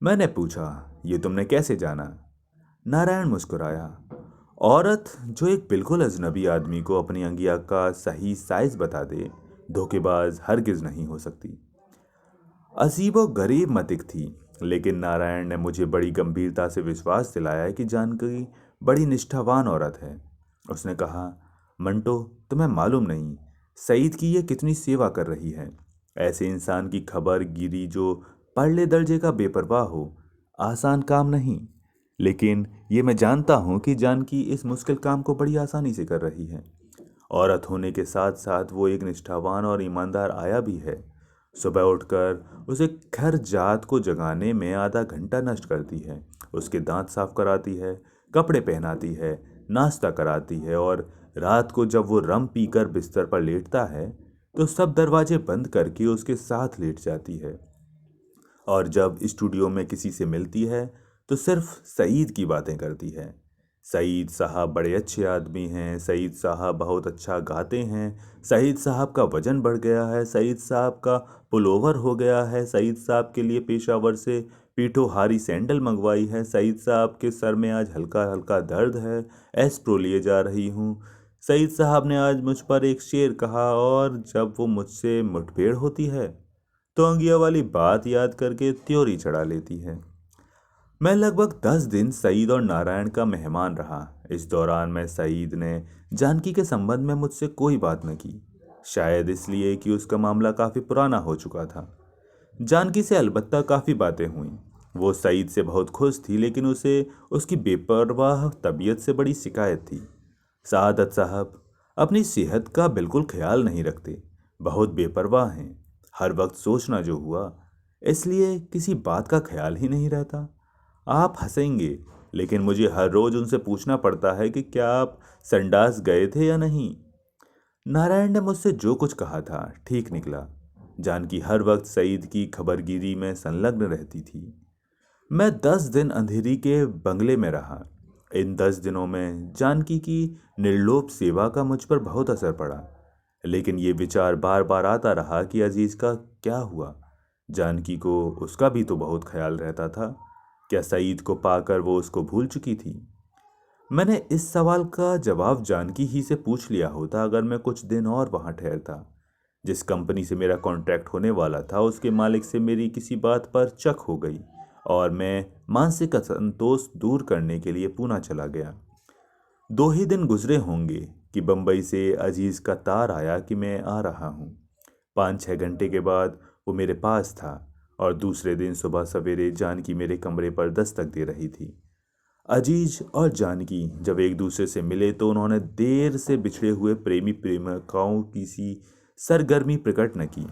Speaker 1: मैंने पूछा, ये तुमने कैसे जाना? नारायण मुस्कुराया, औरत जो एक बिल्कुल अजनबी आदमी को अपनी अंगिया का सही साइज बता दे, धोखेबाज हरगिज नहीं हो सकती। अजीबो गरीब मतिक थी, लेकिन नारायण ने मुझे बड़ी गंभीरता से विश्वास दिलाया कि जानकी बड़ी निष्ठावान औरत है। उसने कहा, मंटो तुम्हें मालूम नहीं सईद की ये कितनी सेवा कर रही है। ऐसे इंसान की खबर गिरी जो परले दर्जे का बेपरवाह हो, आसान काम नहीं। लेकिन ये मैं जानता हूँ कि जानकी इस मुश्किल काम को बड़ी आसानी से कर रही है। औरत होने के साथ साथ वो एक निष्ठावान और ईमानदार आया भी है। सुबह उठकर उसे घर जात को जगाने में आधा घंटा नष्ट करती है। उसके दांत साफ कराती है, कपड़े पहनाती है, नाश्ता कराती है, और रात को जब वो रम पीकर बिस्तर पर लेटता है तो सब दरवाजे बंद करके उसके साथ लेट जाती है। और जब स्टूडियो में किसी से मिलती है तो सिर्फ सईद की बातें करती है। सईद साहब बड़े अच्छे आदमी हैं, सईद साहब बहुत अच्छा गाते हैं, सईद साहब का वजन बढ़ गया है, सईद साहब का पुलोवर हो गया है, सईद साहब के लिए पेशावर से पीठोहारी सैंडल मंगवाई है, सईद साहब के सर में आज हल्का हल्का दर्द है, एस्प्रो लिए जा रही हूँ, सईद साहब ने आज मुझ पर एक शेर कहा, और जब वो मुझसे मुठभेड़ होती है तो अंगिया वाली बात याद करके त्योरी चढ़ा लेती है। मैं लगभग 10 दिन सईद और नारायण का मेहमान रहा। इस दौरान मैं सईद ने जानकी के संबंध में मुझसे कोई बात न की, शायद इसलिए कि उसका मामला काफ़ी पुराना हो चुका था। जानकी से अलबत्ता काफ़ी बातें हुई। वो सईद से बहुत खुश थी, लेकिन उसे उसकी बेपरवाह तबीयत से बड़ी शिकायत थी। सादत साहब अपनी सेहत का बिल्कुल ख्याल नहीं रखते, बहुत बेपरवाह हैं। हर वक्त सोचना जो हुआ, इसलिए किसी बात का ख्याल ही नहीं रहता। आप हंसेंगे, लेकिन मुझे हर रोज उनसे पूछना पड़ता है कि क्या आप संडास गए थे या नहीं। नारायण ने मुझसे जो कुछ कहा था ठीक निकला। जानकी हर वक्त सईद की खबरगिरी में संलग्न रहती थी। मैं 10 दिन अंधेरी के बंगले में रहा। इन 10 दिनों में जानकी की निर्लोभ सेवा का मुझ पर बहुत असर पड़ा, लेकिन ये विचार बार बार आता रहा कि अजीज का क्या हुआ। जानकी को उसका भी तो बहुत ख्याल रहता था। क्या सईद को पाकर वो उसको भूल चुकी थी? मैंने इस सवाल का जवाब जानकी ही से पूछ लिया होता अगर मैं कुछ दिन और वहां ठहरता। जिस कंपनी से मेरा कॉन्ट्रैक्ट होने वाला था उसके मालिक से मेरी किसी बात पर चक हो गई और मैं मानसिक असंतोष दूर करने के लिए पूना चला गया। 2 ही दिन गुजरे होंगे कि बम्बई से अजीज का तार आया कि मैं आ रहा हूँ। 5-6 घंटे के बाद वो मेरे पास था और दूसरे दिन सुबह सवेरे जानकी मेरे कमरे पर दस्तक दे रही थी। अजीज और जानकी जब एक दूसरे से मिले तो उन्होंने देर से बिछड़े हुए प्रेमी प्रेमिकाओं की सी सरगर्मी प्रकट न की।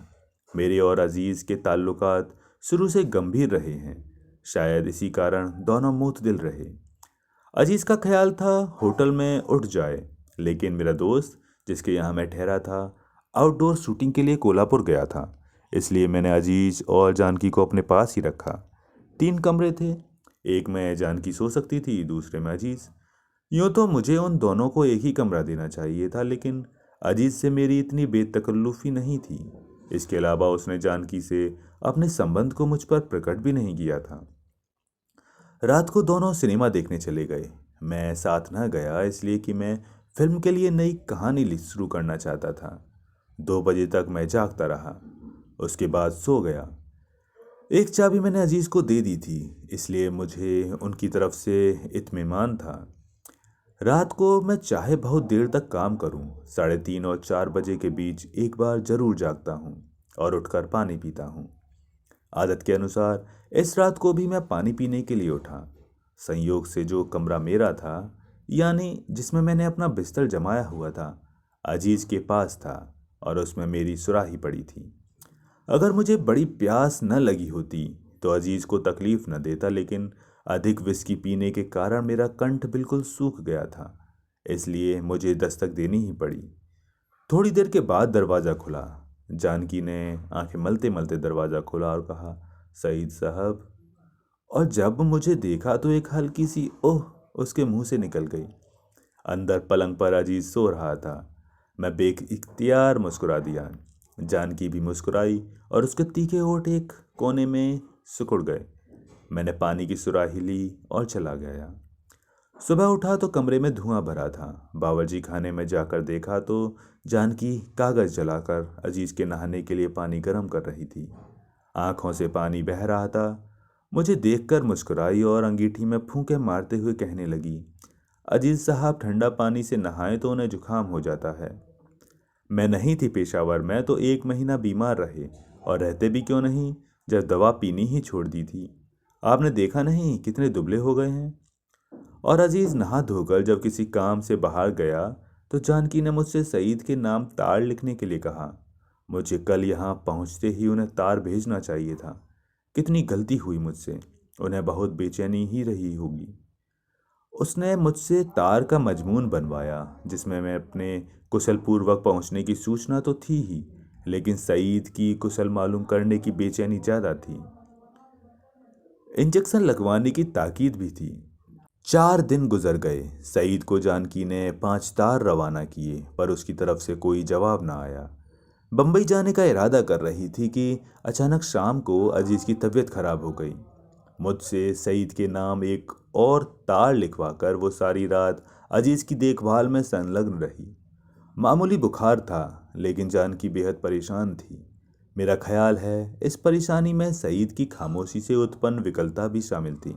Speaker 1: मेरे और अजीज के ताल्लुकात शुरू से गंभीर रहे हैं, शायद इसी कारण दोनों मुतदिल रहे। अजीज का ख्याल था होटल में उठ जाए, लेकिन मेरा दोस्त जिसके यहाँ मैं ठहरा था आउटडोर शूटिंग के लिए कोल्हापुर गया था, इसलिए मैंने अजीज और जानकी को अपने पास ही रखा। 3 कमरे थे, एक में जानकी सो सकती थी, दूसरे में अजीज। यूं तो मुझे उन दोनों को एक ही कमरा देना चाहिए था, लेकिन अजीज से मेरी इतनी बेतकल्लुफी नहीं थी। इसके अलावा उसने जानकी से अपने संबंध को मुझ पर प्रकट भी नहीं किया था। रात को दोनों सिनेमा देखने चले गए। मैं साथ न गया इसलिए कि मैं फिल्म के लिए नई कहानी शुरू करना चाहता था। 2 बजे तक मैं जागता रहा, उसके बाद सो गया। एक चाबी मैंने अजीज को दे दी थी, इसलिए मुझे उनकी तरफ से इत्मीनान था। रात को मैं चाहे बहुत देर तक काम करूं, 3:30 और 4 बजे के बीच एक बार जरूर जागता हूं और उठकर पानी पीता हूं। आदत के अनुसार इस रात को भी मैं पानी पीने के लिए उठा। संयोग से जो कमरा मेरा था, यानी जिसमें मैंने अपना बिस्तर जमाया हुआ था, अजीज के पास था और उसमें मेरी सुराही पड़ी थी। अगर मुझे बड़ी प्यास न लगी होती तो अजीज को तकलीफ न देता, लेकिन अधिक विस्की पीने के कारण मेरा कंठ बिल्कुल सूख गया था, इसलिए मुझे दस्तक देनी ही पड़ी। थोड़ी देर के बाद दरवाज़ा खुला। जानकी ने आंखें मलते मलते दरवाज़ा खोला और कहा, सईद साहब। और जब मुझे देखा तो एक हल्की सी ओह उसके मुंह से निकल गई। अंदर पलंग पर अजीज सो रहा था। मैं बेइख्तियार मुस्कुरा दिया। जानकी भी मुस्कुराई और उसके तीखे होंठ एक कोने में सिकुड़ गए। मैंने पानी की सुराही ली और चला गया। सुबह उठा तो कमरे में धुआं भरा था। बावर्ची खाने में जाकर देखा तो जानकी कागज जलाकर अजीज के नहाने के लिए पानी गर्म कर रही थी। आंखों से पानी बह रहा था। मुझे देखकर मुस्कुराई और अंगीठी में फूंके मारते हुए कहने लगी, अजीज साहब ठंडा पानी से नहाएं तो उन्हें जुकाम हो जाता है। मैं नहीं थी पेशावर, मैं तो 1 महीना बीमार रहे, और रहते भी क्यों नहीं जब दवा पीनी ही छोड़ दी थी। आपने देखा नहीं कितने दुबले हो गए हैं। और अजीज नहा धोकर जब किसी काम से बाहर गया तो जानकी ने मुझसे सईद के नाम तार लिखने के लिए कहा। मुझे कल यहाँ पहुँचते ही उन्हें तार भेजना चाहिए था। कितनी गलती हुई मुझसे, उन्हें बहुत बेचैनी ही रही होगी। उसने मुझसे तार का मजमून बनवाया, जिसमें मैं अपने कुशल पूर्वक पहुंचने की सूचना तो थी ही, लेकिन सईद की कुशल मालूम करने की बेचैनी ज्यादा थी। इंजेक्शन लगवाने की ताकीद भी थी। 4 दिन गुजर गए। सईद को जानकी ने 5 तार रवाना किए, पर उसकी तरफ से कोई जवाब ना आया। बम्बई जाने का इरादा कर रही थी कि अचानक शाम को अजीज की तबीयत खराब हो गई। मुझसे सईद के नाम एक और तार लिखवाकर वो सारी रात अजीज की देखभाल में संलग्न रही। मामूली बुखार था, लेकिन जानकी बेहद परेशान थी। मेरा ख्याल है इस परेशानी में सईद की खामोशी से उत्पन्न विकलता भी शामिल थी।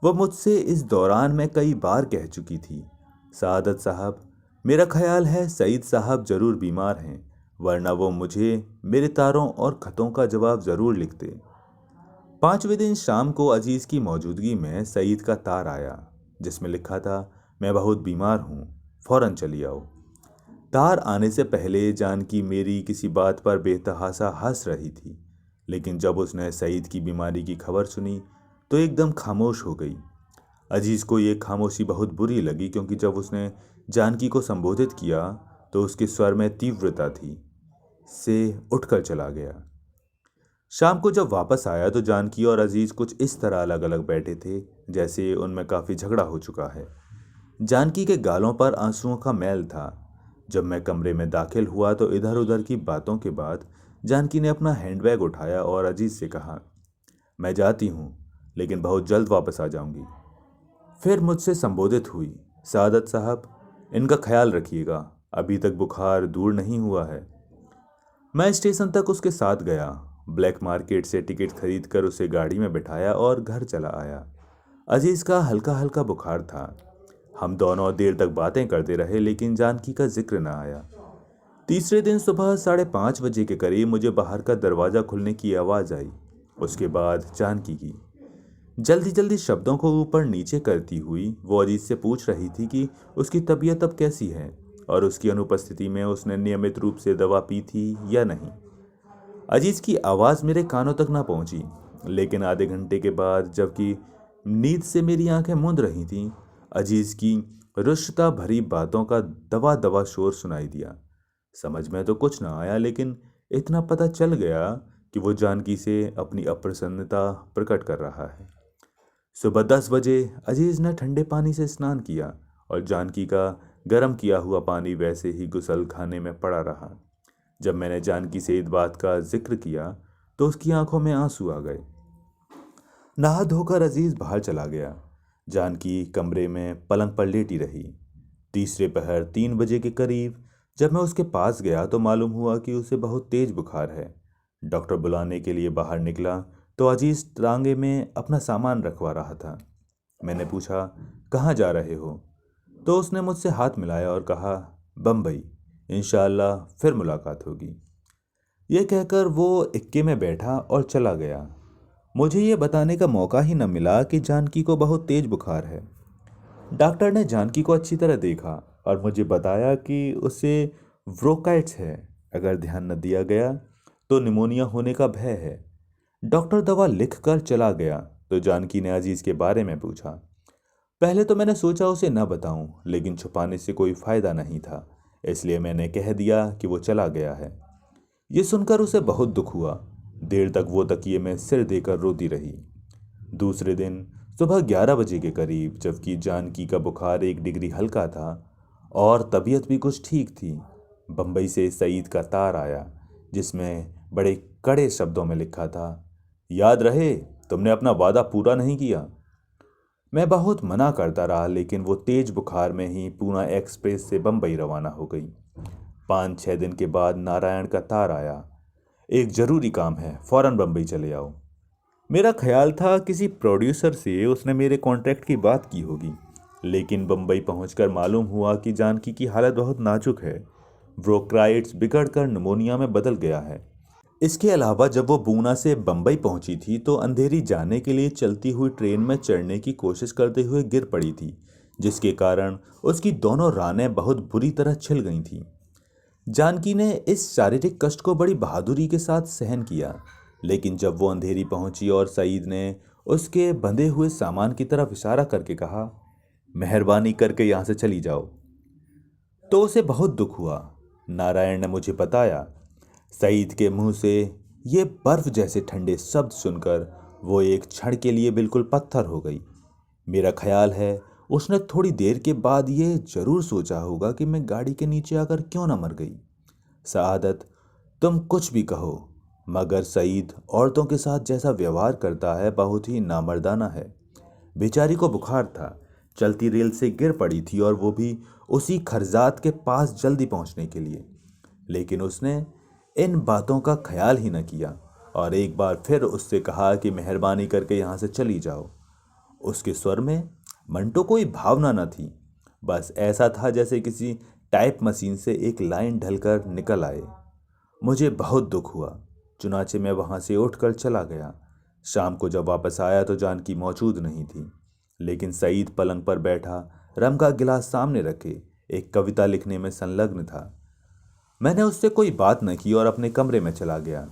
Speaker 1: वह मुझसे इस दौरान में कई बार कह चुकी थी, सादत साहब, मेरा ख्याल है सईद साहब जरूर बीमार हैं, वरना वो मुझे मेरे तारों और खतों का जवाब जरूर लिखते। 5वें दिन शाम को अजीज की मौजूदगी में सईद का तार आया, जिसमें लिखा था, मैं बहुत बीमार हूँ, फौरन चली आओ। तार आने से पहले जानकी मेरी किसी बात पर बेतहासा हंस रही थी, लेकिन जब उसने सईद की बीमारी की खबर सुनी तो एकदम खामोश हो गई। अजीज को ये खामोशी बहुत बुरी लगी, क्योंकि जब उसने जानकी को संबोधित किया तो उसके स्वर में तीव्रता थी। से उठकर चला गया। शाम को जब वापस आया तो जानकी और अजीज कुछ इस तरह अलग अलग बैठे थे जैसे उनमें काफी झगड़ा हो चुका है। जानकी के गालों पर आंसुओं का मैल था। जब मैं कमरे में दाखिल हुआ तो इधर उधर की बातों के बाद जानकी ने अपना हैंडबैग उठाया और अजीज से कहा, मैं जाती हूँ, लेकिन बहुत जल्द वापस आ जाऊंगी। फिर मुझसे संबोधित हुई, सादत साहब, इनका ख्याल रखिएगा, अभी तक बुखार दूर नहीं हुआ है। मैं स्टेशन तक उसके साथ गया। ब्लैक मार्केट से टिकट खरीदकर उसे गाड़ी में बिठाया और घर चला आया। अजीज का हल्का हल्का बुखार था। हम दोनों देर तक बातें करते रहे, लेकिन जानकी का जिक्र न आया। तीसरे दिन सुबह 5:30 बजे के करीब मुझे बाहर का दरवाज़ा खुलने की आवाज़ आई। उसके बाद जानकी की। जल्दी जल्दी शब्दों को ऊपर नीचे करती हुई वो अजीज से पूछ रही थी कि उसकी तबीयत अब कैसी है और उसकी अनुपस्थिति में उसने नियमित रूप से दवा पी थी या नहीं। अजीज की आवाज़ मेरे कानों तक ना पहुंची, लेकिन आधे घंटे के बाद, जबकि नींद से मेरी आंखें मूंद रही थीं, अजीज की रुष्टता भरी बातों का दबा दबा शोर सुनाई दिया। समझ में तो कुछ ना आया, लेकिन इतना पता चल गया कि वो जानकी से अपनी अप्रसन्नता प्रकट कर रहा है। सुबह 10 बजे अजीज ने ठंडे पानी से स्नान किया और जानकी का गर्म किया हुआ पानी वैसे ही गुसल खाने में पड़ा रहा। जब मैंने जानकी से इस बात का जिक्र किया तो उसकी आंखों में आंसू आ गए। नहा धोकर अजीज बाहर चला गया। जानकी कमरे में पलंग पर लेटी रही। तीसरे पहर 3 बजे के करीब जब मैं उसके पास गया तो मालूम हुआ कि उसे बहुत तेज बुखार है। डॉक्टर बुलाने के लिए बाहर निकला तो अजीज टांगे में अपना सामान रखवा रहा था। मैंने पूछा, कहाँ जा रहे हो? तो उसने मुझसे हाथ मिलाया और कहा, बम्बई, इंशाअल्लाह फिर मुलाकात होगी। यह कहकर वो इक्के में बैठा और चला गया। मुझे ये बताने का मौका ही न मिला कि जानकी को बहुत तेज बुखार है। डॉक्टर ने जानकी को अच्छी तरह देखा और मुझे बताया कि उसे ब्रोंकाइटिस है। अगर ध्यान न दिया गया तो निमोनिया होने का भय है। डॉक्टर दवा लिख कर चला गया तो जानकी ने अजीज के बारे में पूछा। पहले तो मैंने सोचा उसे न बताऊं, लेकिन छुपाने से कोई फायदा नहीं था, इसलिए मैंने कह दिया कि वो चला गया है। ये सुनकर उसे बहुत दुख हुआ। देर तक वो तकिए में सिर देकर रोती रही। दूसरे दिन सुबह 11 बजे के करीब, जबकि जानकी का बुखार 1 डिग्री हल्का था और तबीयत भी कुछ ठीक थी, बम्बई से सईद का तार आया जिसमें बड़े कड़े शब्दों में लिखा था, याद रहे तुमने अपना वादा पूरा नहीं किया। मैं बहुत मना करता रहा, लेकिन वो तेज बुखार में ही पूना एक्सप्रेस से बम्बई रवाना हो गई। 5-6 दिन के बाद नारायण का तार आया, एक जरूरी काम है, फौरन बम्बई चले आओ। मेरा ख्याल था किसी प्रोड्यूसर से उसने मेरे कॉन्ट्रैक्ट की बात की होगी, लेकिन बम्बई पहुंचकर मालूम हुआ कि जानकी की हालत बहुत नाजुक है। ब्रोंकाइटिस बिगड़कर निमोनिया में बदल गया है। इसके अलावा जब वो पूना से बम्बई पहुंची थी तो अंधेरी जाने के लिए चलती हुई ट्रेन में चढ़ने की कोशिश करते हुए गिर पड़ी थी, जिसके कारण उसकी दोनों रानें बहुत बुरी तरह छिल गई थीं। जानकी ने इस शारीरिक कष्ट को बड़ी बहादुरी के साथ सहन किया, लेकिन जब वो अंधेरी पहुंची और सईद ने उसके बंधे हुए सामान की तरफ इशारा करके कहा, मेहरबानी करके यहाँ से चली जाओ, तो उसे बहुत दुख हुआ। नारायण ने मुझे बताया, सईद के मुंह से ये बर्फ जैसे ठंडे शब्द सुनकर वो एक क्षण के लिए बिल्कुल पत्थर हो गई। मेरा ख्याल है उसने थोड़ी देर के बाद ये जरूर सोचा होगा कि मैं गाड़ी के नीचे आकर क्यों ना मर गई। सआदत, तुम कुछ भी कहो, मगर सईद औरतों के साथ जैसा व्यवहार करता है बहुत ही नामर्दाना है। बेचारी को बुखार था, चलती रेल से गिर पड़ी थी और वो भी उसी खरजात के पास जल्दी पहुंचने के लिए, लेकिन उसने इन बातों का ख्याल ही न किया और एक बार फिर उससे कहा कि मेहरबानी करके यहाँ से चली जाओ। उसके स्वर में मंटो कोई भावना न थी, बस ऐसा था जैसे किसी टाइप मशीन से एक लाइन ढलकर निकल आए। मुझे बहुत दुख हुआ, चुनाचे मैं वहाँ से उठकर चला गया। शाम को जब वापस आया तो जानकी मौजूद नहीं थी, लेकिन सईद पलंग पर बैठा रम का गिलास सामने रखे एक कविता लिखने में संलग्न था। मैंने उससे कोई बात न की और अपने कमरे में चला गया।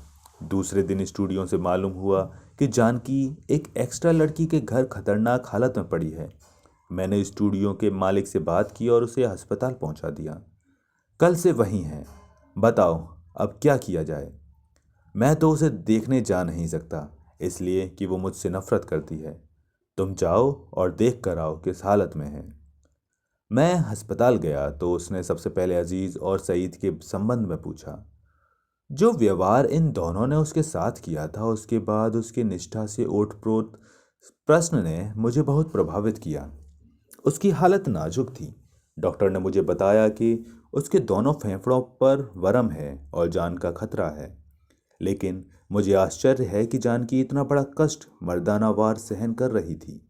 Speaker 1: दूसरे दिन स्टूडियो से मालूम हुआ कि जानकी एक एक्स्ट्रा लड़की के घर खतरनाक हालत में पड़ी है। मैंने स्टूडियो के मालिक से बात की और उसे अस्पताल पहुंचा दिया। कल से वहीं है, बताओ अब क्या किया जाए। मैं तो उसे देखने जा नहीं सकता, इसलिए कि वो मुझसे नफरत करती है। तुम जाओ और देख कर आओ किस हालत में है। मैं अस्पताल गया तो उसने सबसे पहले अजीज और सईद के संबंध में पूछा। जो व्यवहार इन दोनों ने उसके साथ किया था, उसके बाद उसकी निष्ठा से ओतप्रोत प्रश्न ने मुझे बहुत प्रभावित किया। उसकी हालत नाजुक थी। डॉक्टर ने मुझे बताया कि उसके दोनों फेफड़ों पर वर्म है और जान का खतरा है, लेकिन मुझे आश्चर्य है कि जानकी इतना बड़ा कष्ट मर्दाना वार सहन कर रही थी।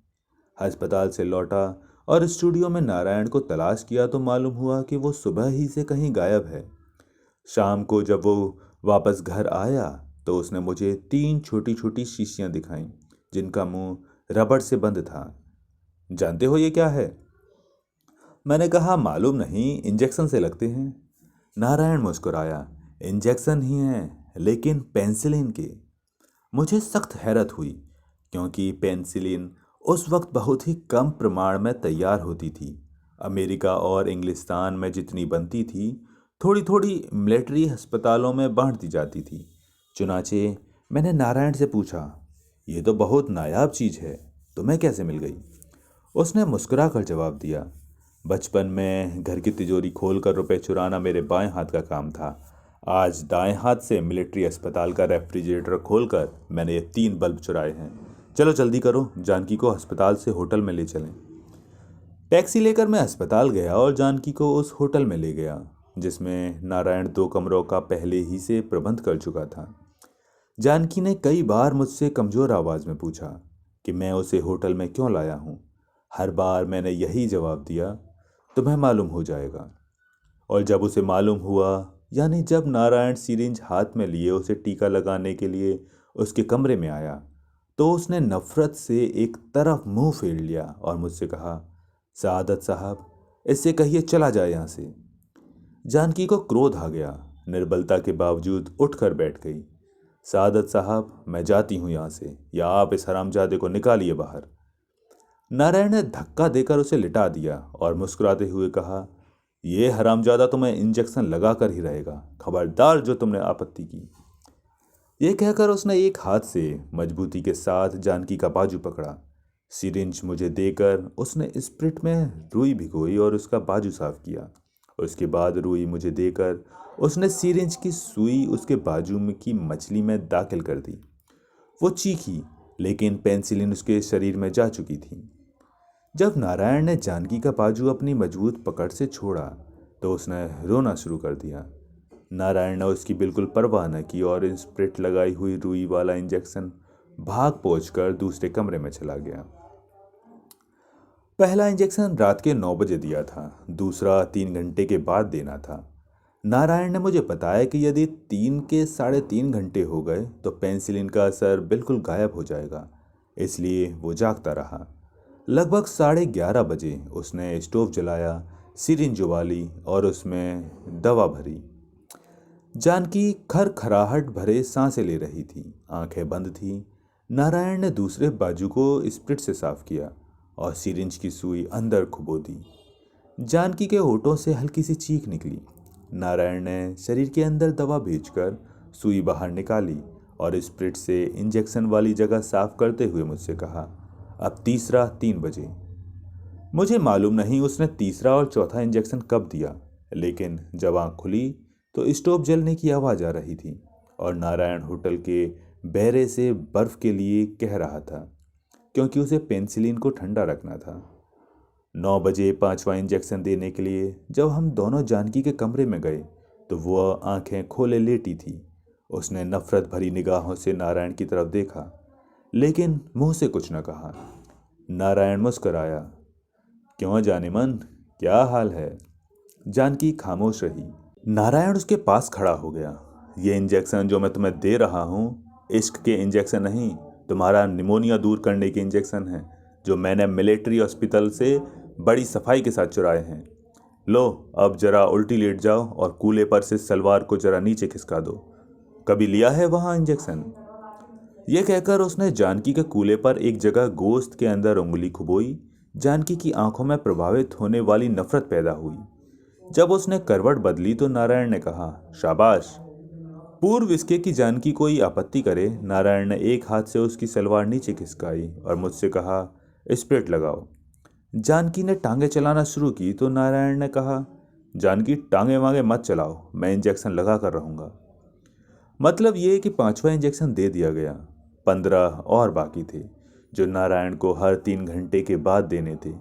Speaker 1: अस्पताल से लौटा और स्टूडियो में नारायण को तलाश किया तो मालूम हुआ कि वो सुबह ही से कहीं गायब है। शाम को जब वो वापस घर आया तो उसने मुझे 3 छोटी छोटी शीशियां दिखाईं जिनका मुंह रबड़ से बंद था। जानते हो ये क्या है? मैंने कहा, मालूम नहीं, इंजेक्शन से लगते हैं। नारायण मुस्कुराया, इंजेक्शन ही हैं, लेकिन पेंसिलिन के। मुझे सख्त हैरत हुई, क्योंकि पेंसिलिन उस वक्त बहुत ही कम प्रमाण में तैयार होती थी। अमेरिका और इंग्लिस्तान में जितनी बनती थी, थोड़ी थोड़ी मिलिट्री अस्पतालों में बांट दी जाती थी। चुनाचे मैंने नारायण से पूछा, ये तो बहुत नायाब चीज़ है, तुम्हें कैसे मिल गई? उसने मुस्कुरा कर जवाब दिया, बचपन में घर की तिजोरी खोलकर रुपए चुराना मेरे बाएं हाथ का काम था। आज दाएं हाथ से मिलिट्री अस्पताल का रेफ्रिजरेटर खोलकर मैंने ये 3 बल्ब चुराए हैं। चलो जल्दी करो, जानकी को अस्पताल से होटल में ले चलें। टैक्सी लेकर मैं अस्पताल गया और जानकी को उस होटल में ले गया जिसमें नारायण 2 कमरों का पहले ही से प्रबंध कर चुका था। जानकी ने कई बार मुझसे कमजोर आवाज में पूछा कि मैं उसे होटल में क्यों लाया हूं। हर बार मैंने यही जवाब दिया, तुम्हें मालूम हो जाएगा। और जब उसे मालूम हुआ, यानी जब नारायण सिरिंज हाथ में लिए उसे टीका लगाने के लिए उसके कमरे में आया, तो उसने नफरत से एक तरफ मुंह फेर लिया और मुझसे कहा, सआदत साहब, इससे कहिए चला जाए यहां से। जानकी को क्रोध आ गया, निर्बलता के बावजूद उठकर बैठ गई। सआदत साहब, मैं जाती हूं यहां से, या आप इस हरामजादे को निकालिए बाहर। नारायण ने धक्का देकर उसे लिटा दिया और मुस्कुराते हुए कहा, यह हरामजादा तुम्हें इंजेक्शन लगाकर ही रहेगा, खबरदार जो तुमने आपत्ति की। यह कहकर उसने एक हाथ से मजबूती के साथ जानकी का बाजू पकड़ा। सिरिंज मुझे देकर उसने स्प्रिट में रुई भिगोई और उसका बाजू साफ किया। उसके बाद रुई मुझे देकर उसने सिरिंज की सुई उसके बाजू में की मछली में दाखिल कर दी। वो चीखी, लेकिन पेंसिलिन उसके शरीर में जा चुकी थी। जब नारायण ने जानकी का बाजू अपनी मजबूत पकड़ से छोड़ा, तो उसने रोना शुरू कर दिया। नारायण ने उसकी बिल्कुल परवाह न की और स्प्रिट लगाई हुई रुई वाला इंजेक्शन भाग पहुंचकर दूसरे कमरे में चला गया। पहला इंजेक्शन रात के 9 बजे दिया था, दूसरा 3 घंटे के बाद देना था। नारायण ने मुझे बताया कि यदि 3 के 3.5 घंटे हो गए तो पेंसिलिन का असर बिल्कुल गायब हो जाएगा, इसलिए वो जागता रहा। लगभग 11:30 बजे उसने स्टोव जलाया, सिरिंज उबाली और उसमें दवा भरी। जानकी खरखराहट भरे सांसें ले रही थी, आंखें बंद थीं। नारायण ने दूसरे बाजू को स्प्रिट से साफ किया और सिरिंज की सुई अंदर खुबो दी। जानकी के होठों से हल्की सी चीख निकली। नारायण ने शरीर के अंदर दवा भेजकर सुई बाहर निकाली और स्प्रिट से इंजेक्शन वाली जगह साफ करते हुए मुझसे कहा, अब तीसरा 3 बजे। मुझे मालूम नहीं उसने तीसरा और चौथा इंजेक्शन कब दिया, लेकिन जब आँख खुली तो स्टोव जलने की आवाज़ आ रही थी और नारायण होटल के बहरे से बर्फ़ के लिए कह रहा था, क्योंकि उसे पेंसिलिन को ठंडा रखना था। 9 बजे 5वां इंजेक्शन देने के लिए जब हम दोनों जानकी के कमरे में गए तो वह आंखें खोले लेटी थी। उसने नफरत भरी निगाहों से नारायण की तरफ देखा, लेकिन मुंह से कुछ न कहा। नारायण मुस्कराया, क्यों जाने मन, क्या हाल है? जानकी खामोश रही। नारायण उसके पास खड़ा हो गया। ये इंजेक्शन जो मैं तुम्हें दे रहा हूँ, इश्क के इंजेक्शन नहीं, तुम्हारा निमोनिया दूर करने के इंजेक्शन हैं, जो मैंने मिलिट्री हॉस्पिटल से बड़ी सफाई के साथ चुराए हैं। लो, अब जरा उल्टी लेट जाओ और कूले पर से सलवार को जरा नीचे खिसका दो। कभी लिया है वहाँ इंजेक्शन? यह कहकर उसने जानकी के कूले पर एक जगह गोश्त के अंदर उंगली खुबोई। जानकी की आंखों में प्रभावित होने वाली नफरत पैदा हुई। जब उसने करवट बदली तो नारायण ने कहा, शाबाश। पूर्व इसके कि जानकी कोई आपत्ति करे, नारायण ने एक हाथ से उसकी सलवार नीचे खिसकाई और मुझसे कहा, स्प्रिट लगाओ। जानकी ने टांगे चलाना शुरू की तो नारायण ने कहा, जानकी टांगे वांगे मत चलाओ, मैं इंजेक्शन लगा कर रहूँगा। मतलब ये कि 5वां इंजेक्शन दे दिया गया। 15 और बाकी थे, जो नारायण को हर 3 घंटे के बाद देने थे,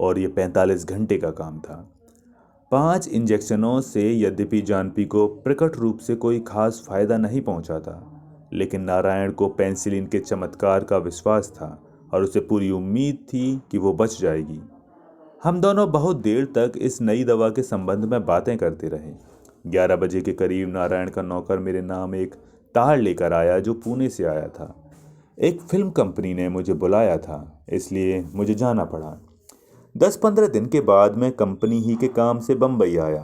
Speaker 1: और ये 45 घंटे का काम था। 5 इंजेक्शनों से यद्यपि जानकी को प्रकट रूप से कोई खास फायदा नहीं पहुंचा था, लेकिन नारायण को पेंसिलिन के चमत्कार का विश्वास था और उसे पूरी उम्मीद थी कि वो बच जाएगी। हम दोनों बहुत देर तक इस नई दवा के संबंध में बातें करते रहे। 11 बजे के करीब नारायण का नौकर मेरे नाम एक तार लेकर आया जो पुणे से आया था। एक फिल्म कंपनी ने मुझे बुलाया था, इसलिए मुझे जाना पड़ा। 10-15 दिन के बाद मैं कंपनी ही के काम से बम्बई आया।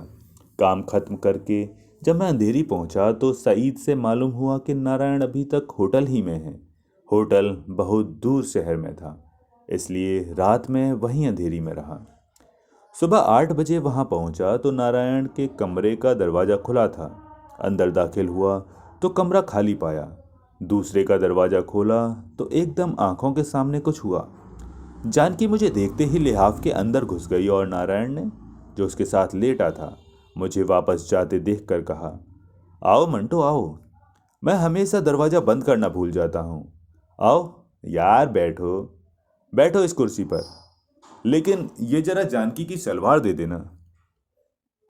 Speaker 1: काम खत्म करके जब मैं अंधेरी पहुंचा तो सईद से मालूम हुआ कि नारायण अभी तक होटल ही में है। होटल बहुत दूर शहर में था, इसलिए रात में वहीं अंधेरी में रहा। सुबह 8 बजे वहां पहुंचा तो नारायण के कमरे का दरवाज़ा खुला था। अंदर दाखिल हुआ तो कमरा खाली पाया। दूसरे का दरवाज़ा खोला तो एकदम आंखों के सामने कुछ हुआ। जानकी मुझे देखते ही लिहाफ के अंदर घुस गई और नारायण ने, जो उसके साथ लेटा था, मुझे वापस जाते देखकर कहा, आओ मंटो आओ। मैं हमेशा दरवाज़ा बंद करना भूल जाता हूँ। आओ यार, बैठो बैठो इस कुर्सी पर। लेकिन ये जरा जानकी की सलवार दे देना।